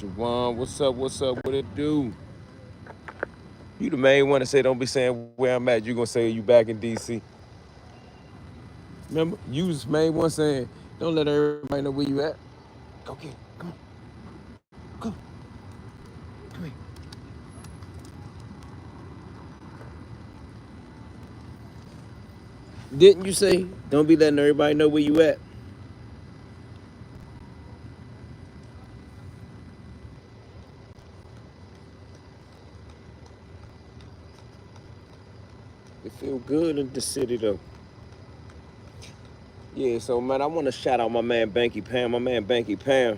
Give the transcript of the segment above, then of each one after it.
Javon, what's up, what it do? You the main one to say don't be saying where I'm at. You gonna say you back in DC. Remember? You was the main one saying, don't let everybody know where you at. Go get it. Come on. Go. Come here. Didn't you say don't be letting everybody know where you at? It feel good in the city though. Yeah, so man, I wanna shout out my man Banky Pam. My man Banky Pam.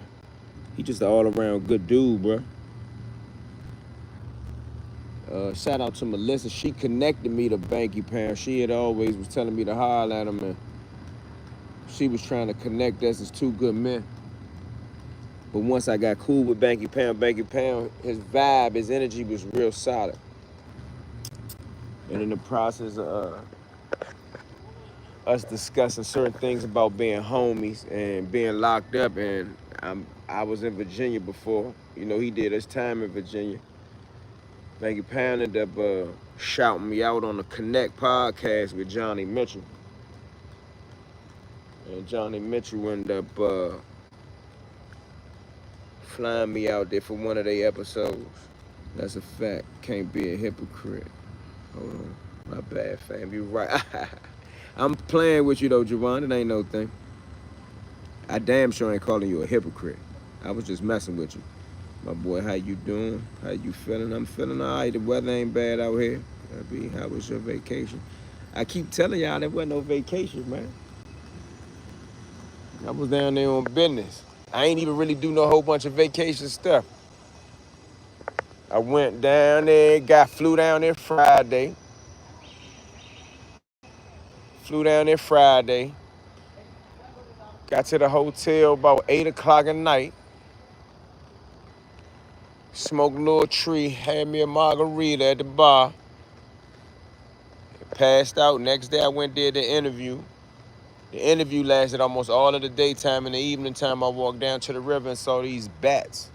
He just an all around good dude, bro. Shout out to Melissa. She connected me to Banky Pam. She had always was telling me to holler at him, and she was trying to connect us as two good men. But once I got cool with Banky Pam, his vibe, his energy was real solid. And in the process of us discussing certain things about being homies and being locked up, and I was in Virginia before. You know, he did his time in Virginia. Banky Pam ended up shouting me out on the Connect podcast with Johnny Mitchell. And Johnny Mitchell ended up flying me out there for one of their episodes. That's a fact. Can't be a hypocrite. Hold on. My bad, fam. You right. I'm playing with you though, Javon. It ain't no thing. I damn sure ain't calling you a hypocrite. I was just messing with you. My boy, how you doing? How you feeling? I'm feeling all right. The weather ain't bad out here. How was your vacation? I keep telling y'all there wasn't no vacation, man. I was down there on business. I ain't even really do no whole bunch of vacation stuff. I went down there, flew down there Friday. Flew down there Friday. Got to the hotel about 8 o'clock at night. Smoked a little tree, had me a margarita at the bar. Passed out. Next day I went there to interview. The interview lasted almost all of the daytime. In the evening time, I walked down to the river and saw these bats.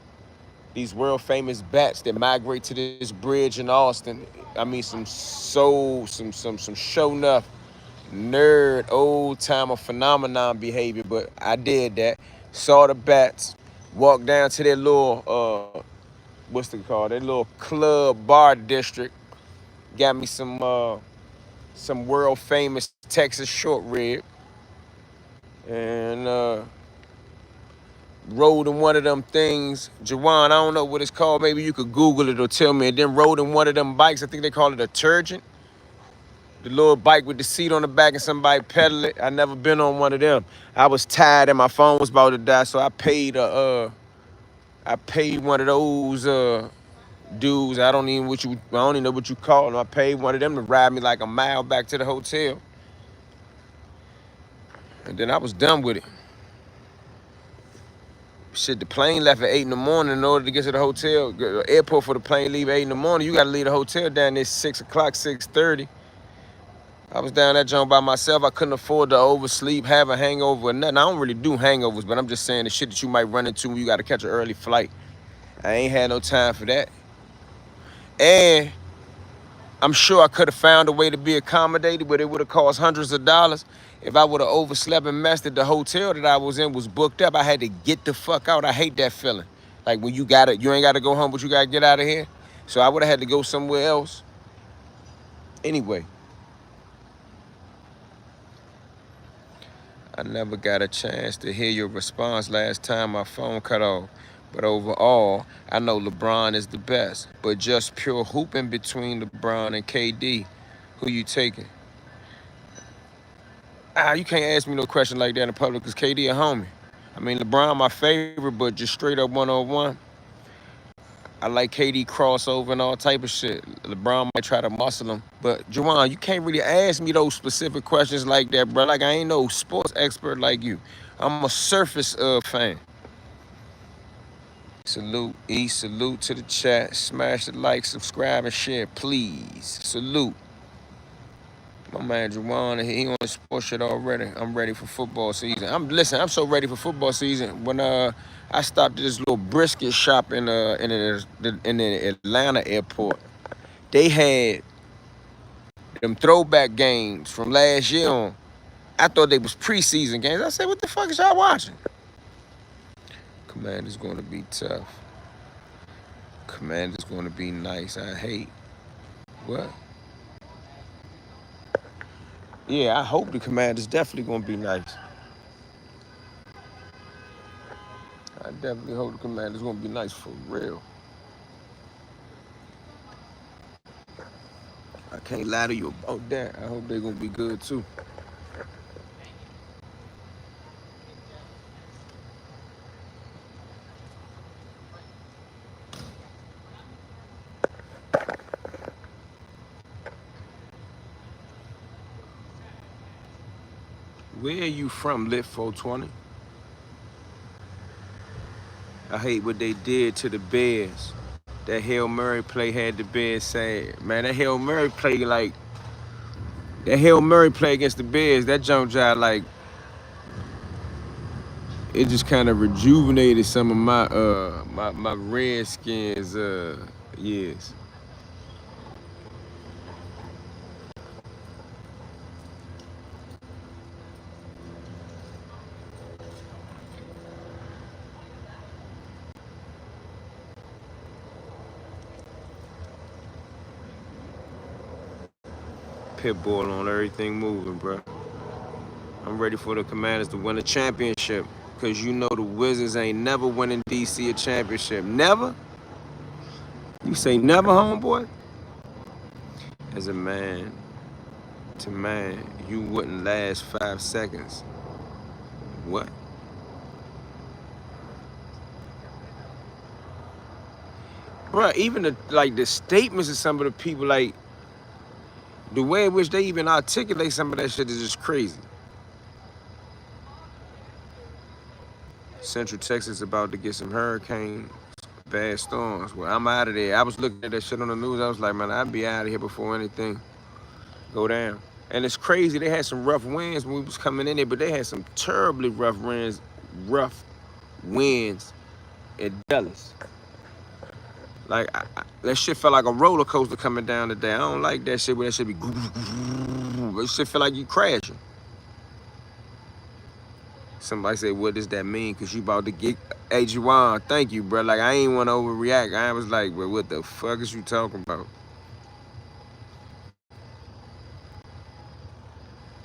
These world famous bats that migrate to this bridge in Austin. I mean, some show enough nerd, old timer phenomenon behavior, but I did that. Saw the bats, walked down to their little, what's it called? Their little club bar district. Got me some world famous Texas short rib, and rode in one of them things. Jawan, I don't know what it's called. Maybe you could Google it or tell me. And then rode in one of them bikes. I think they call it a Turgent. The little bike with the seat on the back and somebody pedal it. I never been on one of them. I was tired and my phone was about to die, so I paid one of those dudes. I don't even know what you call them. I paid one of them to ride me like a mile back to the hotel. And then I was done with it. Shit, the plane left at 8 in the morning. In order to get to the hotel, the airport for the plane leave at 8 in the morning, you gotta leave the hotel down there 6 o'clock, 6:30. I was down that joint by myself. I couldn't afford to oversleep, have a hangover or nothing. I don't really do hangovers, but I'm just saying the shit that you might run into when you gotta catch an early flight. I ain't had no time for that. And I'm sure I could have found a way to be accommodated, but it would have cost hundreds of dollars. If I would have overslept and messed it, the hotel that I was in was booked up. I had to get the fuck out. I hate that feeling. Like when you ain't gotta go home, but you gotta get out of here. So I would have had to go somewhere else. Anyway, I never got a chance to hear your response last time my phone cut off. But overall, I know LeBron is the best. But just pure hooping between LeBron and KD, who you taking? You can't ask me no question like that in public because KD a homie. I mean, LeBron my favorite, but just straight up one-on-one. I like KD crossover and all type of shit. LeBron might try to muscle him. But, Juwan, you can't really ask me those specific questions like that, bro. Like, I ain't no sports expert like you. I'm a surface fan. Salute, E. Salute to the chat. Smash the like, subscribe, and share, please. Salute. My man Juwan, he on the sports shit already. I'm ready for football season. I'm so ready for football season. When I stopped at this little brisket shop in the Atlanta airport. They had them throwback games from last year on. I thought they was preseason games. I said, what the fuck is y'all watching? Commander's gonna be tough. Commander's gonna be nice. I hate. What? Yeah, I hope the Commander's definitely gonna be nice. I definitely hope the Commander's gonna be nice for real. I can't lie to you about that. I hope they're gonna be good too. Where are you from, Lit 420? I hate what they did to the Bears. That Hail Murray play had the Bears sad. Man, that Hail Murray play against the Bears, that jump job, like, it just kind of rejuvenated some of my Redskins years. Pitbull on everything moving, bro. I'm ready for the Commanders to win a championship. Cause you know the Wizards ain't never winning DC a championship. Never? You say never, homeboy? As a man to man, you wouldn't last 5 seconds. What? Bro, even the statements of some of the people, like the way in which they even articulate some of that shit is just crazy. Central Texas about to get some hurricanes, bad storms. Well, I'm out of there. I was looking at that shit on the news. I was like, man, I'd be out of here before anything go down. And it's crazy. They had some rough winds when we was coming in there, but they had some terribly rough winds in Dallas. Like, that shit felt like a roller coaster coming down today. I don't like that shit where that shit be... That shit feel like you crashing. Somebody say, what does that mean? Because you about to get... Hey, Juwan, thank you, bro. Like, I ain't want to overreact. I was like, well, what the fuck is you talking about?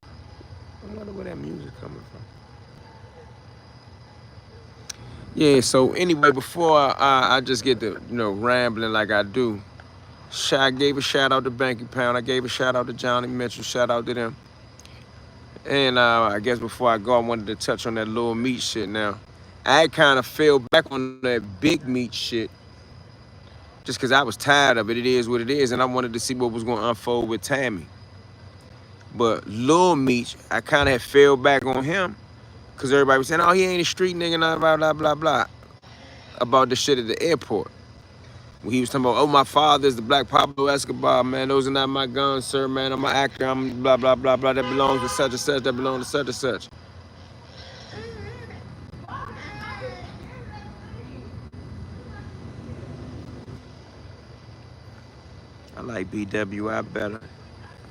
I wonder where that music coming from. Yeah, so anyway, before I just get to, rambling like I do, I gave a shout out to Banky Pound. I gave a shout out to Johnny Mitchell. Shout out to them. And I guess before I go, I wanted to touch on that Lil Meech shit now. I kind of fell back on that Big Meech shit just because I was tired of it. It is what it is, and I wanted to see what was going to unfold with Tammy. But Lil Meech, I kind of had fell back on him because everybody was saying, oh, he ain't a street nigga, blah, blah, blah, blah, about the shit at the airport. When he was talking about, oh, my father's the Black Pablo Escobar, man. Those are not my guns, sir, man. I'm an actor. I'm blah, blah, blah, blah. That belongs to such and such. That belongs to such and such. I like BWI better.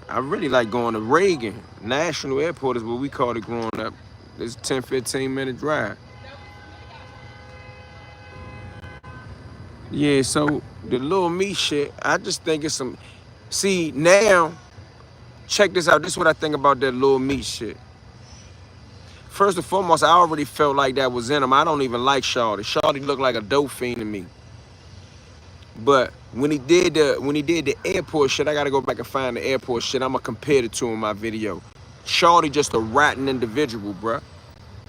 I really like going to Reagan. National Airport is what we called it growing up. It's a 10, 15-minute drive. Yeah, so the Lil Meech shit, I just think it's some... See, now, check this out. This is what I think about that Lil Meech shit. First and foremost, I already felt like that was in him. I don't even like Shawty. Shawty looked like a dope fiend to me. But when he did the airport shit, I gotta go back and find the airport shit. I'ma compare the two in my video. Shawty just a ratting individual, bruh.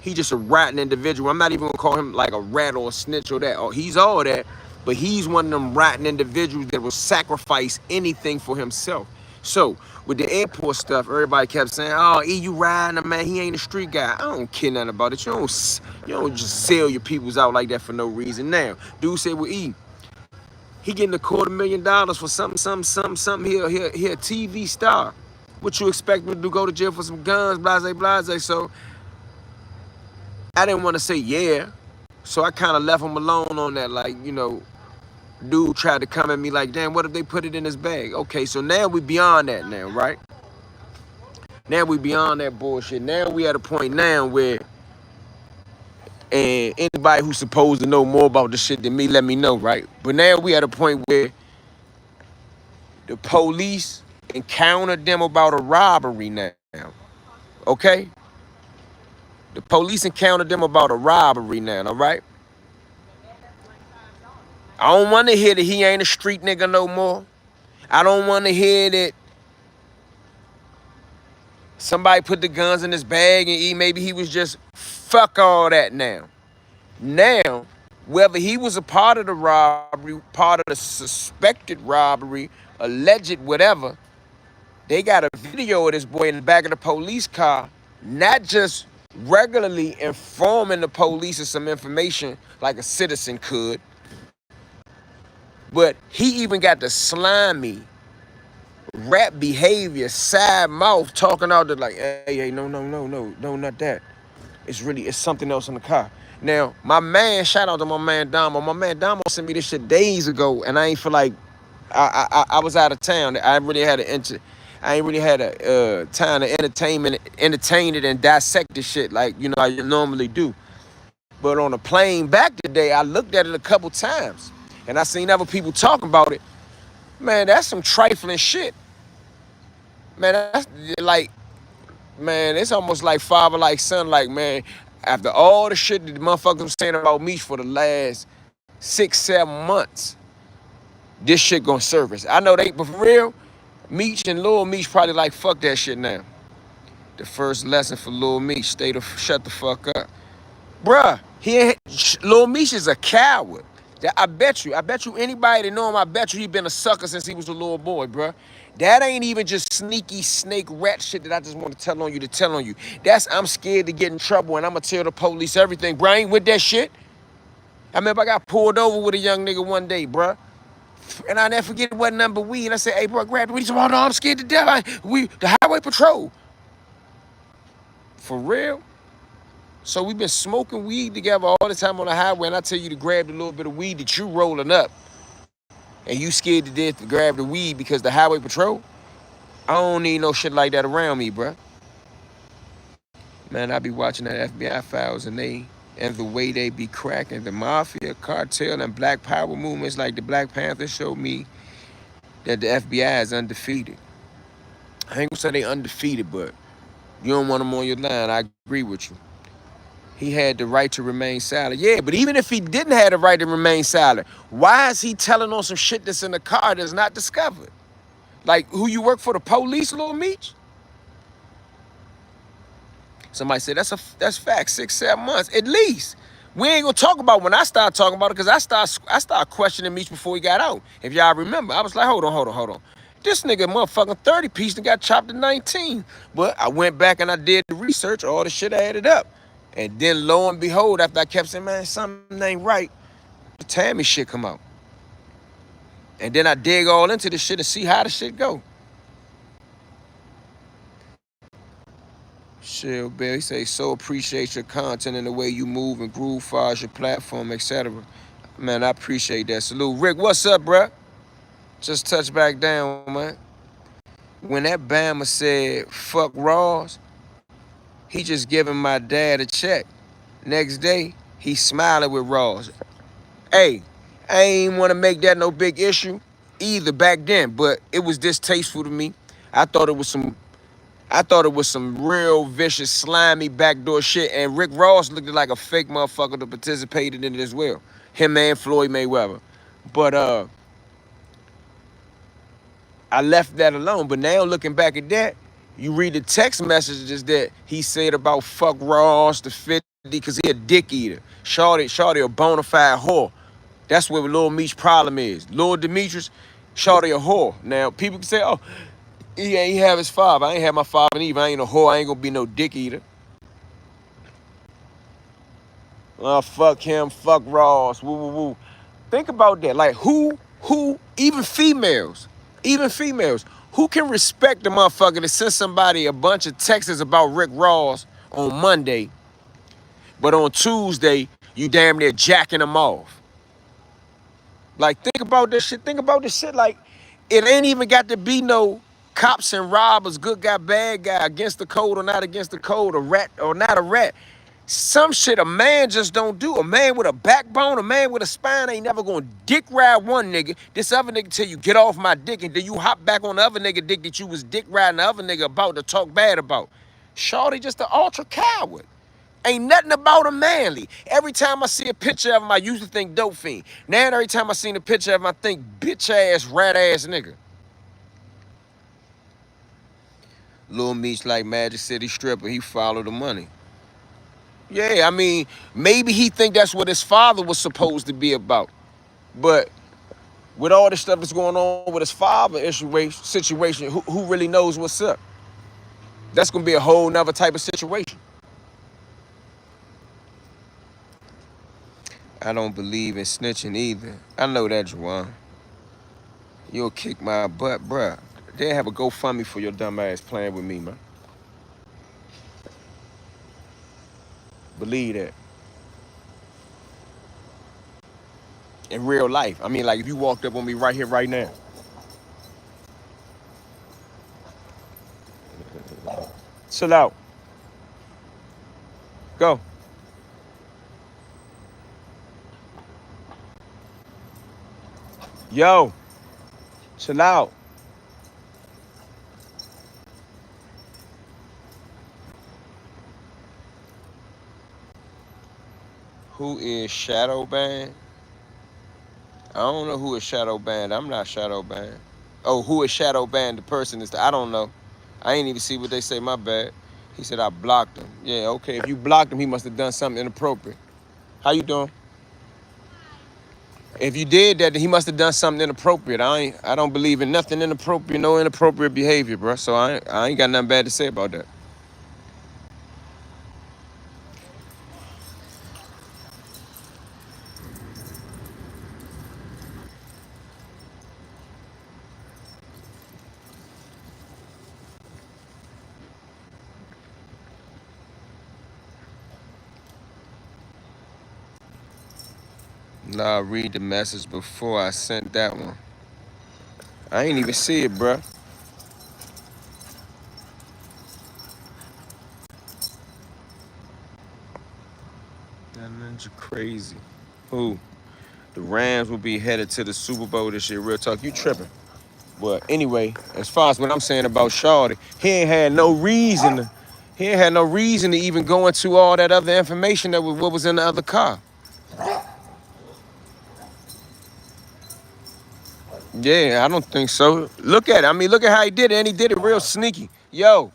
He just a ratting individual. I'm not even gonna call him like a rat or a snitch or that. He's all that, but he's one of them ratting individuals that will sacrifice anything for himself. So with the airport stuff, everybody kept saying, oh, E, you riding him, man. He ain't a street guy. I don't care nothing about it. You don't just sell your peoples out like that for no reason. Now, dude said, well, E, he getting $250,000 for something. He a TV star. What you expect me to do? Go to jail for some guns, blase, blase. So I didn't want to say yeah. So I kind of left him alone on that. Like, you know, dude tried to come at me like, damn, what if they put it in his bag? Okay, so now we beyond that now, right? Now we beyond that bullshit. Now we at a point now where, and anybody who's supposed to know more about the shit than me, let me know, right? But now we at a point where the police encountered them about a robbery now, okay? The police encountered them about a robbery now, all right? I don't want to hear that he ain't a street nigga no more. I don't want to hear that somebody put the guns in his bag and maybe he was just, fuck all that now. Now, whether he was a part of the robbery, part of the suspected robbery, alleged whatever, they got a video of this boy in the back of the police car, not just regularly informing the police of some information like a citizen could, but he even got the slimy rap behavior, side mouth, talking out there like, hey, no, not that. It's something else in the car. Now, my man, shout out to my man Damo. My man Damo sent me this shit days ago, and I ain't feel like I was out of town. I ain't really had a time to entertain it and dissect the shit like, you know, I normally do. But on the plane back today, I looked at it a couple times, and I seen other people talking about it. Man, that's some trifling shit. Man, that's like, man, it's almost like father, like son, like, man, after all the shit that the motherfuckers was saying about Meech for the last 6-7 months, this shit gonna surface. I know they, but for real, Meech and Lil Meech probably like, fuck that shit now. The first lesson for Lil Meech, shut the fuck up. Bruh, Lil Meech is a coward. I bet you anybody that know him, I bet you he been a sucker since he was a little boy, bruh. That ain't even just sneaky snake rat shit that I just want to tell on you. That's I'm scared to get in trouble and I'm gonna tell the police everything. Bruh, I ain't with that shit. I remember I got pulled over with a young nigga one day, bruh. And I never forget it wasn't number weed. And I said, hey, bro, grab the weed. He said, oh, no, I'm scared to death. The highway patrol. For real? So we've been smoking weed together all the time on the highway, and I tell you to grab the little bit of weed that you rolling up, and you scared to death to grab the weed because the highway patrol? I don't need no shit like that around me, bruh. Man, I be watching that FBI files, and the way they be cracking the mafia, cartel, and black power movements like the Black Panther showed me that the FBI is undefeated. I ain't gonna say they undefeated, but you don't want them on your line. I agree with you. He had the right to remain silent. Yeah, but even if he didn't have the right to remain silent, why is he telling on some shit that's in the car that's not discovered? Like, who you work for, the police, Lil Meech? Somebody said, that's fact, 6-7 months, at least. We ain't gonna talk about when I start talking about it, because I start questioning Meech before he got out. If y'all remember, I was like, hold on. This nigga motherfucking 30 piece and got chopped to 19. But I went back and I did the research, all the shit added up. And then lo and behold, after I kept saying, man, something ain't right, the Tammy shit come out. And then I dig all into the shit and see how the shit go. Shell Bill, he say, so appreciate your content and the way you move and groove far as your platform, etc. Man, I appreciate that. Salute. Rick, what's up, bruh? Just touch back down, man. When that Bama said, fuck Ross, he just giving my dad a check. Next day, he smiling with Ross. Hey, I ain't want to make that no big issue either back then, but it was distasteful to me. I thought it was some real vicious, slimy backdoor shit, and Rick Ross looked like a fake motherfucker that participated in it as well. Him and Floyd Mayweather. But I left that alone. But now looking back at that, you read the text messages that he said about fuck Ross, the 50, because he a dick eater. Shawty a bona fide whore. That's what Lil Meech's problem is. Lil Demetrius, Shawty a whore. Now, people can say, oh, he ain't have his father. I ain't have my father either. I ain't a whore. I ain't gonna be no dick eater. Fuck him, fuck Ross, woo, woo, woo. Think about that. Like, who, even females, Who can respect the motherfucker that sent somebody a bunch of texts about Rick Ross on Monday, but on Tuesday, you damn near jacking them off? Like, think about this shit. Think about this shit. Like, it ain't even got to be no cops and robbers, good guy, bad guy, against the code or not against the code, a rat or not a rat. Some shit a man just don't do. A man with a backbone, a man with a spine ain't never gonna dick ride one nigga. This other nigga tell you, get off my dick, and then you hop back on the other nigga dick that you was dick riding the other nigga about to talk bad about. Shorty just an ultra coward. Ain't nothing about him manly. Every time I see a picture of him, I used to think dope fiend. Now every time I see a picture of him, I think bitch ass, rat ass nigga. Lil Meech like Magic City stripper, he followed the money. Yeah, I mean, maybe he think that's what his father was supposed to be about. But with all this stuff that's going on with his father situation, who really knows what's up? That's gonna be a whole nother type of situation. I don't believe in snitching either. I know that, Juwan. You'll kick my butt, bruh. They have a GoFundMe for your dumb ass playing with me, man. Believe that. In real life. I mean, like, if you walked up on me right here, right now. Chill out. Go. Yo. Chill out. Who is Shadow Band? I don't know who is Shadow Band. I'm not Shadow Band. Oh, who is Shadow Band? The person is I don't know. I ain't even see what they say, my bad. He said I blocked him. Yeah, okay. If you blocked him, he must have done something inappropriate. How you doing? If you did that, then he must have done something inappropriate. I don't believe in nothing inappropriate, no inappropriate behavior, bro. So I ain't got nothing bad to say about that. Nah, read the message before I sent that one. I ain't even see it, bruh. That ninja crazy. Who? The Rams will be headed to the Super Bowl this year. Real talk, you tripping. But anyway, as far as what I'm saying about Shawty, he ain't had no reason to even go into all that other information that was what was in the other car. Yeah, I don't think so. Look at it. I mean, look at how he did it, and he did it real sneaky. Yo,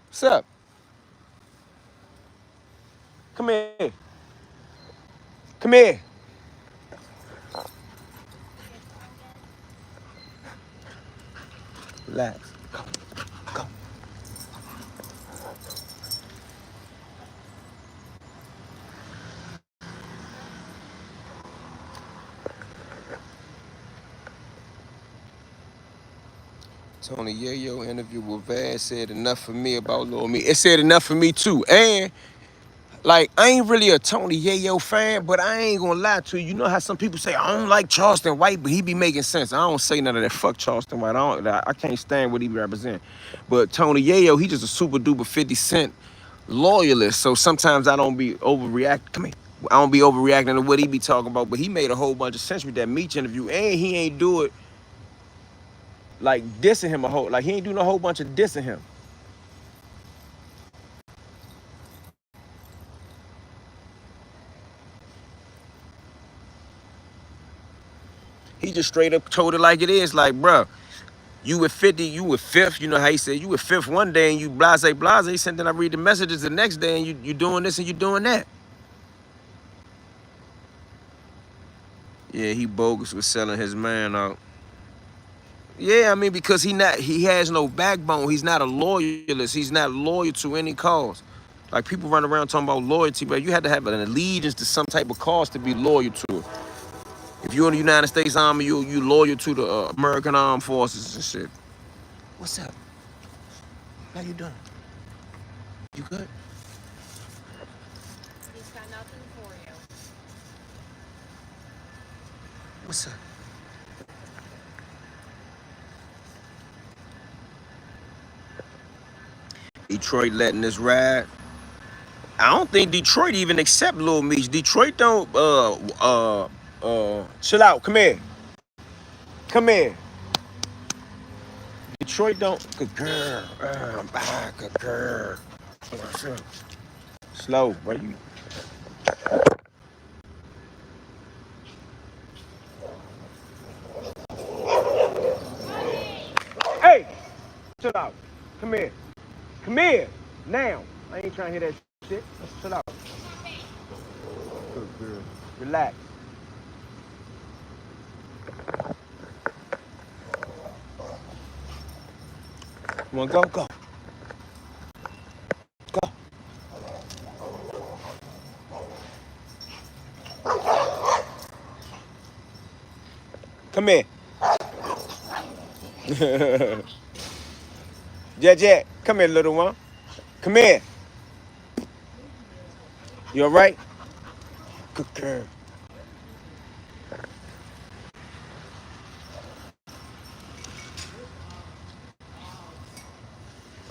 what's up? Come here. Come here. Relax. Go. Go. Tony Yayo interview with Vaz said enough for me about Lil Meech. It said enough for me too. And like, I ain't really a Tony Yayo fan, but I ain't gonna lie to you. You know how some people say, I don't like Charleston White, but he be making sense. I don't say none of that. Fuck Charleston White. I can't stand what he represent. But Tony Yayo, he just a super duper 50 Cent loyalist. So sometimes I don't be overreacting. Come here. I don't be overreacting to what he be talking about. But he made a whole bunch of sense with that Meech interview. And he ain't do it like dissing him like he ain't doing a whole bunch of dissing him. He just straight up told it like it is, like, bruh, you with 50, you with fifth, you know how he said, you with fifth one day and you blase. He said, then I read the messages the next day and you doing this and you doing that. Yeah, he bogus with selling his man out. Yeah, I mean, because he has no backbone. He's not a loyalist. He's not loyal to any cause. Like, people run around talking about loyalty, but you have to have an allegiance to some type of cause to be loyal to it. If you're in the United States Army, you loyal to the American Armed Forces and shit. What's up? How you doing? You good? He's got nothing for you. What's up? Detroit letting this ride. I don't think Detroit even accept Lil Meech. Detroit don't chill out. Come here. Come here. Detroit don't good girl. Good girl. What's up? Slow, bro. Hey! Chill out. Come here. Come here. Now. I ain't trying to hear that shit. Let's chill out. Good girl. Relax. Come on, go, go. Go. Come here. Jet, come here, little one. Come here. You all right? Good girl.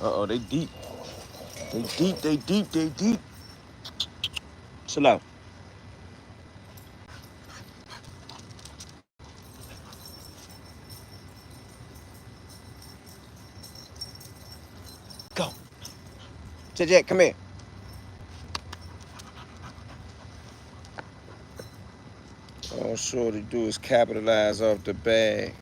Uh-oh, they deep. They deep, they deep, they deep. Chill out. Go. Jet, come here. All sure to do is capitalize off the bag.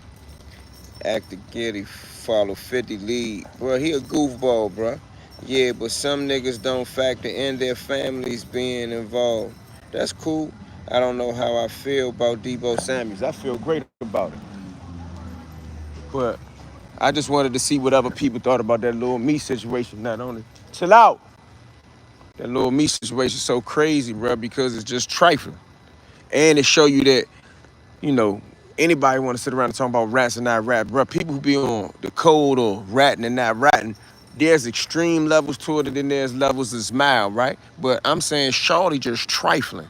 Act the giddy, follow 50 lead. Bro, he a goofball, bro. Yeah, but some niggas don't factor in their families being involved. That's cool. I don't know how I feel about Debo Samuels. I feel great about it. But I just wanted to see what other people thought about that Lil Meech situation. Not only chill out. That Lil Meech situation is so crazy, bro, because it's just trifling. And it show you that, you know, anybody want to sit around and talk about rats and not rap, bro. People who be on the code or ratting and not ratting, there's extreme levels to it and then there's levels that's mild, right? But I'm saying Shawty just trifling.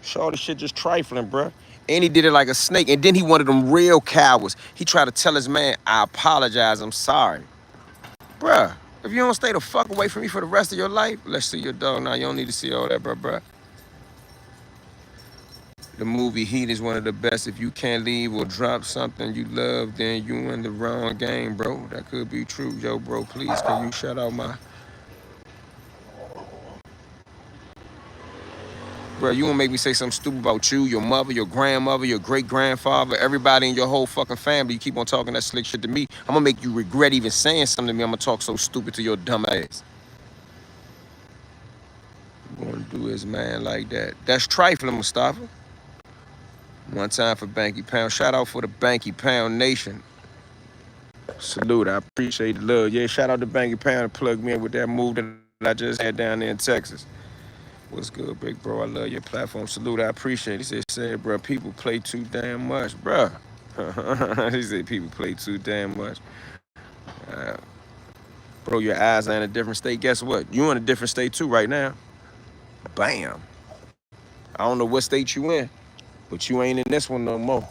Shawty shit just trifling, bro. And he did it like a snake. And then he one of them real cowards. He tried to tell his man, I apologize, I'm sorry. Bruh, if you don't stay the fuck away from me for the rest of your life, let's see your dog. Now, you don't need to see all that, bruh. The movie Heat is one of the best. If you can't leave or drop something you love, then you in the wrong game, bro. That could be true. Yo, bro, please, can you shout out my... Bro, you won't make me say something stupid about you, your mother, your grandmother, your great-grandfather, everybody in your whole fucking family. You keep on talking that slick shit to me. I'm gonna make you regret even saying something to me. I'm gonna talk so stupid to your dumb ass. You gonna do his man like that. That's trifling, Mustafa. One time for Banky Pound. Shout out for the Banky Pound Nation. Salute, I appreciate the love. Yeah, shout out to Banky Pound and plug me in with that move that I just had down there in Texas. What's good, big bro? I love your platform. Salute, I appreciate it. He said, bro, people play too damn much, bro. He said people play too damn much. Bro, your eyes are in a different state. Guess what? You in a different state too right now. Bam. I don't know what state you in, but you ain't in this one no more.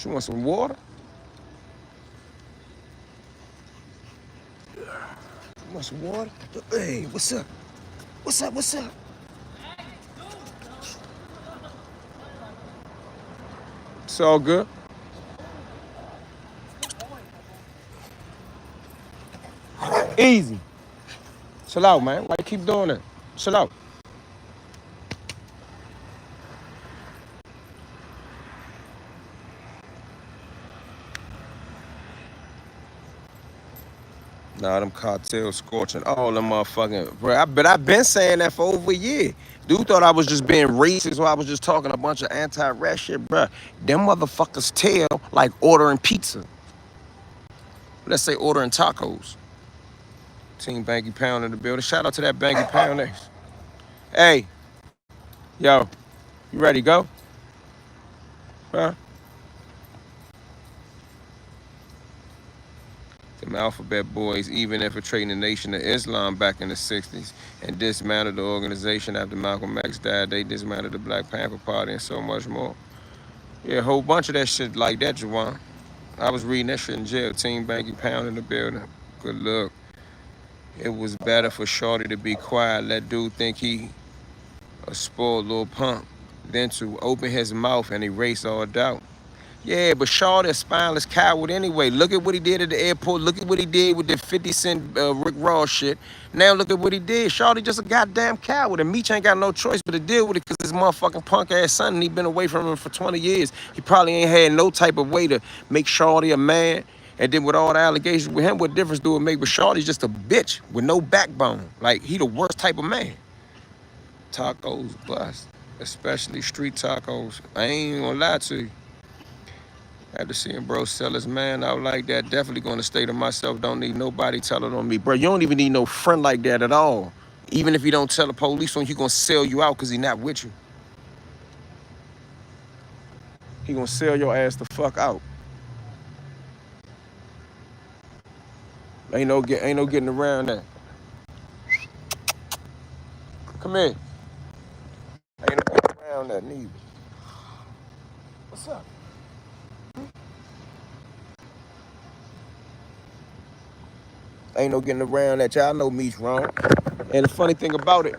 You want some water? You want some water? Hey, what's up? What's up? What's up? It's all good. Easy. Chill out, man. Why you keep doing that? Chill out. Nah, them cartels scorching all them motherfucking, bro. I've been saying that for over a year. Dude thought I was just being racist or I was just talking a bunch of anti-rap shit, bro. Them motherfuckers tell like ordering pizza. Let's say ordering tacos. Team Banky Pound in the building. Shout out to that Banky Pound next. Hey, yo, you ready to go? Huh? Them alphabet boys even infiltrating the Nation of Islam back in the 60s and dismantled the organization after Malcolm X died. They dismantled the Black Panther Party and so much more. Yeah, a whole bunch of that shit like that, Juwan. I was reading that shit in jail. Team Banky Pound in the building. Good luck. It was better for Shorty to be quiet, let dude think he a spoiled little punk, than to open his mouth and erase all doubt. Yeah, but Shorty a spineless coward anyway. Look at what he did at the airport. Look at what he did with the 50 Cent Rick Ross shit. Now look at what he did. Shorty just a goddamn coward. And Meech ain't got no choice but to deal with it because his motherfucking punk ass son, and he been away from him for 20 years. He probably ain't had no type of way to make Shorty a man. And then with all the allegations with him, what difference do it make? But Shorty's just a bitch with no backbone. Like, he the worst type of man. Tacos bust, especially street tacos. I ain't gonna lie to you. After seeing bro sell his man out like that, definitely gonna stay to myself. Don't need nobody telling on me. Bro, you don't even need no friend like that at all. Even if you don't tell the police on, he gonna sell you out because he not with you. He gonna sell your ass the fuck out. Ain't no getting around that. Come here. Ain't no getting around that neither. What's up? Ain't no getting around that. Y'all know Meech wrong. And the funny thing about it,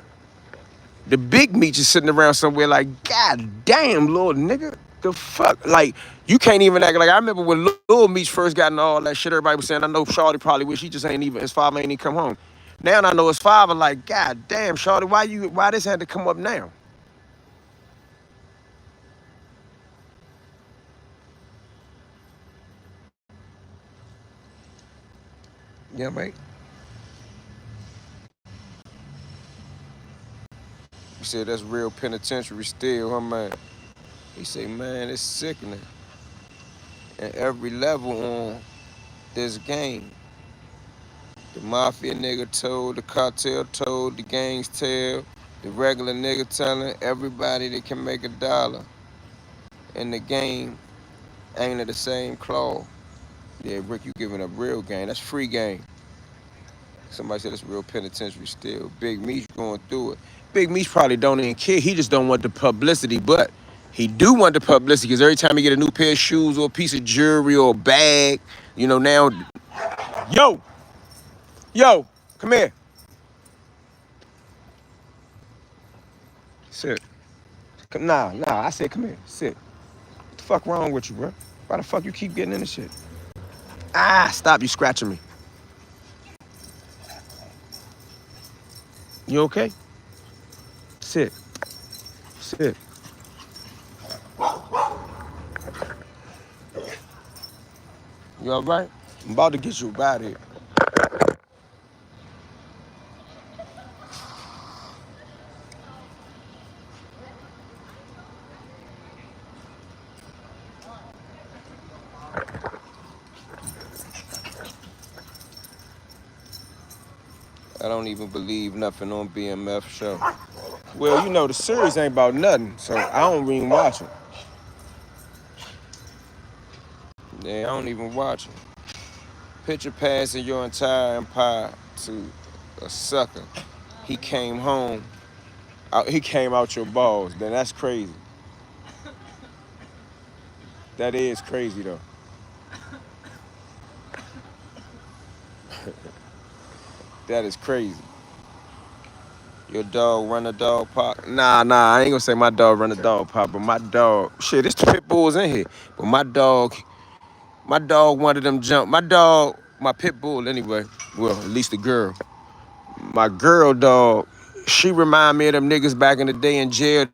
the big Meech is sitting around somewhere like, God damn, little nigga. The fuck? Like, you can't even act like, I remember when Lil Meech first got into all that shit, everybody was saying, I know Shawty probably wish he just ain't even, his father ain't even come home. Now I know his father, like, God damn, Shawty, why this had to come up now? Yeah, mate. You said that's real penitentiary still, huh, man? He say, man, it's sickening. At every level on this game. The mafia nigga told, the cartel told, the gangs tell, the regular nigga telling everybody they can make a dollar. And the game ain't of the same cloth. Yeah, Rick, you giving up real game. That's free game. Somebody said it's real penitentiary still. Big Meech going through it. Big Meech probably don't even care. He just don't want the publicity, but he do want the publicity because every time he get a new pair of shoes or a piece of jewelry or a bag, you know, now, yo, come here. Sit. Nah, I said come here, sit. What the fuck wrong with you, bro? Why the fuck you keep getting in this shit? Ah, stop, you scratching me. You okay? Sit. Sit. You all right? I'm about to get you out of here. I don't even believe nothing on BMF show. Well, you know, the series ain't about nothing, so I don't even watch it. Yeah, I don't even watch it. Picture passing your entire empire to a sucker. He came home. He came out your balls. Then that's crazy. That is crazy, though. That is crazy. Your dog run a dog park? Nah, I ain't gonna say my dog run a dog park, but my dog, shit, it's the pit bulls in here. But my dog wanted them jump. My pit bull anyway, well, at least the girl. My girl dog, she remind me of them niggas back in the day in jail